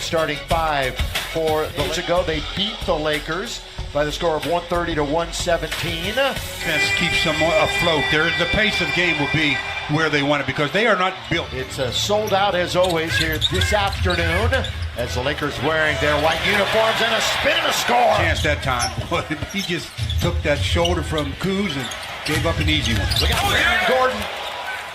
starting five for the weeks ago. They beat the Lakers by the score of 130 to 117. Defense keeps them afloat. The pace of game will be where they want it because they are not built. It's sold out as always here this afternoon as the Lakers wearing their white uniforms and a spin and a score. Chance that time, but he just took that shoulder from Kuz and gave up an easy one. Look out for Aaron Gordon.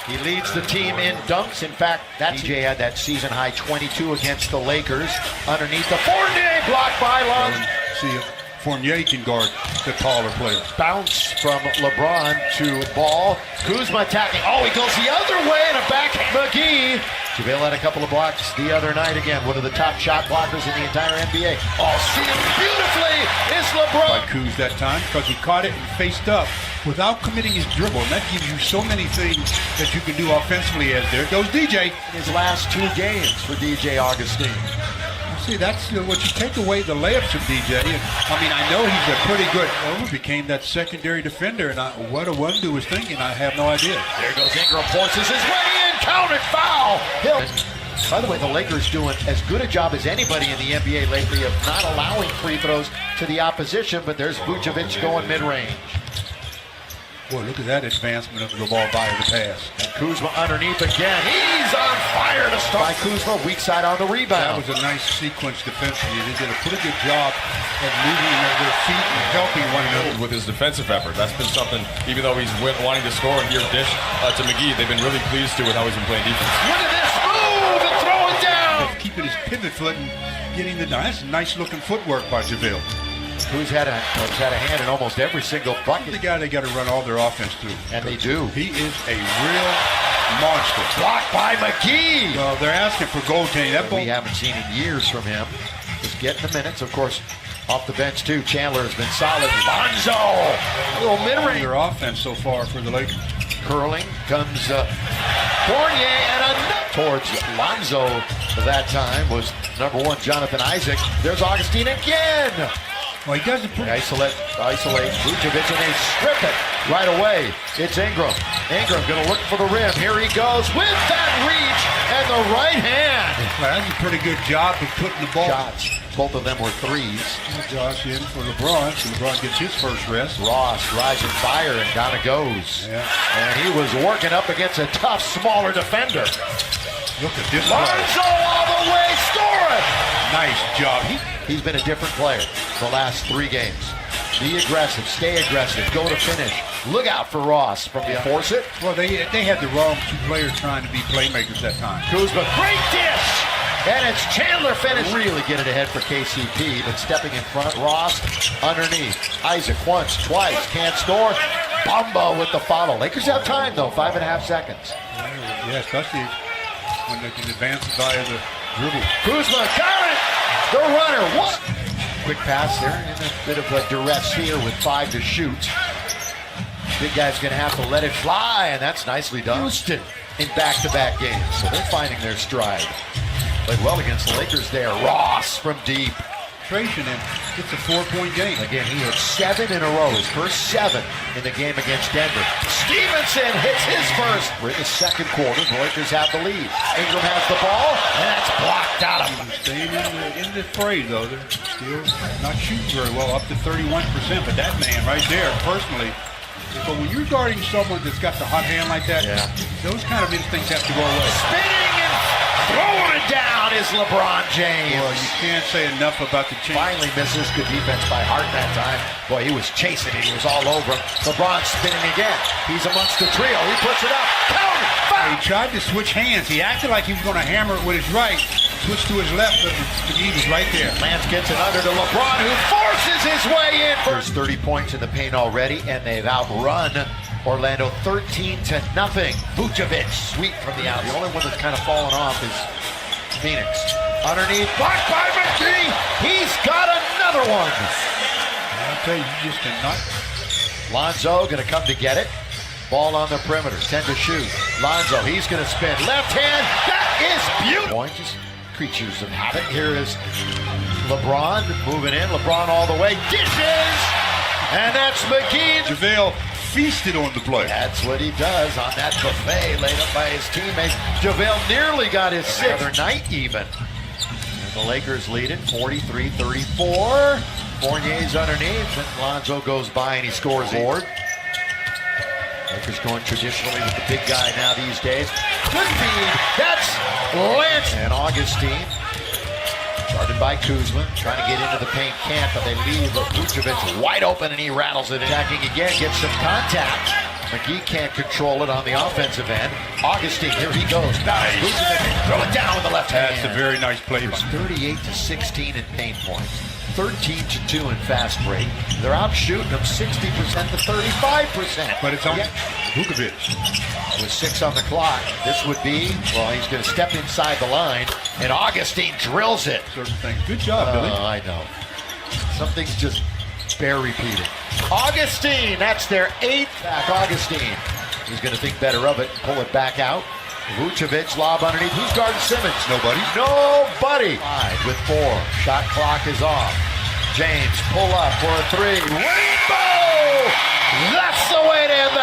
He leads the team in dunks. In fact, DJ had that season-high 22 against the Lakers. Underneath the Fournier, blocked by Lon. See, Fournier can guard the taller players. Bounce from LeBron to Ball. Kuzma attacking. Oh, he goes the other way and a backhand. McGee. JaVale had a couple of blocks the other night again. One of the top shot blockers in the entire NBA. Oh, sealed beautifully is LeBron. By Kuz that time because he caught it and faced up without committing his dribble. And that gives you so many things that you can do offensively as there goes DJ. His last two games for DJ Augustine. See, that's what you take away the layups from DJ. And, I mean, I know he's a pretty good became that secondary defender. And what a Wundu was thinking, I have no idea. There goes Ingram, forces his way in, counted foul. By the way, the Lakers doing as good a job as anybody in the NBA lately of not allowing free throws to the opposition, but there's Vucevic going mid-range. Boy, look at that advancement of the ball via the pass. And Kuzma underneath again. He's on fire to start. By Kuzma, weak side on the rebound. That was a nice sequence defensively. They did a pretty good job of moving their feet and helping one another. With his defensive effort, that's been something, even though he's wanting to score and here dish to McGee, they've been really pleased with how he's been playing defense. Look at this move and throw it down. Keeping his pivot foot and getting the nice looking footwork by JaVale. Who's had a hand in almost every single bucket. The guy they got to run all their offense through. And they do. He is a real monster. Blocked by McGee. Well, they're asking for goaltending. That ball we haven't seen in years from him. Just getting the minutes, of course. Off the bench too. Chandler has been solid. Lonzo, a little mid-range. Their offense so far for the Lakers. Curling comes Fournier and another towards Lonzo. That time was number one Jonathan Isaac. There's Augustine again. Well, he doesn't put isolate Vucevic, and they strip it right away. It's Ingram. Ingram going to look for the rim. Here he goes with that reach and the right hand. Well, that's a pretty good job of putting the ball. Shots. Both of them were threes. Josh in for LeBron. So LeBron gets his first rest. Ross rising fire and down it goes. Yeah. And he was working up against a tough, smaller defender. Look at this. Lonzo all the way, scoring. Nice job. He's been a different player the last 3 games. Be aggressive, stay aggressive, go to finish. Look out for Ross from the force it. Well, they had the wrong 2 players trying to be playmakers that time. Kuzma, great dish! And it's Chandler finish. Really get it ahead for KCP, but stepping in front, Ross underneath. Isaac once, twice, can't score. Bamba with the follow. Lakers have time though, 5.5 seconds. Yeah, especially when they can advance via the dribble. Kuzma got it! The runner, what? Quick pass there, and a bit of a duress here with 5 to shoot. Big guy's gonna have to let it fly, and that's nicely done. Houston in back-to-back games, so they're finding their stride. Played well against the Lakers there. Ross from deep. And it's a 4-point game. Again, he hit 7 in a row, his first 7 in the game against Denver. Stevenson hits his first. We're in the second quarter, the Lakers have the lead. Ingram has the ball, and that's blocked out of him. Staying in the fray, though. They're still not shooting very well, up to 31%. But that man right there, personally, but when you're guarding someone that's got the hot hand like that, those kind of instincts have to go away. Spinning and throwing it down is LeBron James. Well, you can't say enough about the change. Finally misses. Good defense by Hart that time. Boy, he was chasing it. He was all over him. LeBron spinning again. He's amongst the trio. He puts it up. Count it. He tried to switch hands. He acted like he was going to hammer it with his right. Switched to his left, but he was right there. Lance gets it under to LeBron, who forces his way in. First 30 points in the paint already, and they've outrun Orlando 13-0. Vucevic, sweep from the out. The only one that's kind of fallen off is Phoenix. Underneath, blocked by McGee. He's got another one. I'll tell you, you just cannot. Lonzo going to come to get it. Ball on the perimeter, 10 to shoot. Lonzo, he's going to spin. Left hand, that is beautiful. Just creatures of habit. Here is LeBron moving in. LeBron all the way. Dishes! And that's McGee. JaVale feasted on the play. That's what he does on that buffet laid up by his teammates. JaVale nearly got his 6th. Other night even. And And the Lakers lead it 43-34. Fournier's underneath, and Lonzo goes by and he scores board. Lakers going traditionally with the big guy now these days. Good feed. That's Lance. And Augustine, guarded by Kuzma, trying to get into the paint, can't, but they leave Vucevic wide open and he rattles it. Attacking again, gets some contact. McGee can't control it on the offensive end. Augustine, here he goes. Nice. Vucevic, throw it down with the left hand. That's a very nice play. It's 38-16 in paint points. 13-2 in fast break. They're out shooting them 60% to 35%. But it's on Vucevic. With 6 on the clock, this would be, well, he's going to step inside the line, and Augustine drills it. Certain things. Good job, Billy. I know. Something's just bear repeating. Augustine, that's their 8th back. Augustine is going to think better of it, pull it back out. Vucevic, lob underneath. Who's guarding Simmons? Nobody. Nobody. 5 with 4. Shot clock is off. James, pull up for a 3. Rainbow! That's the way to end the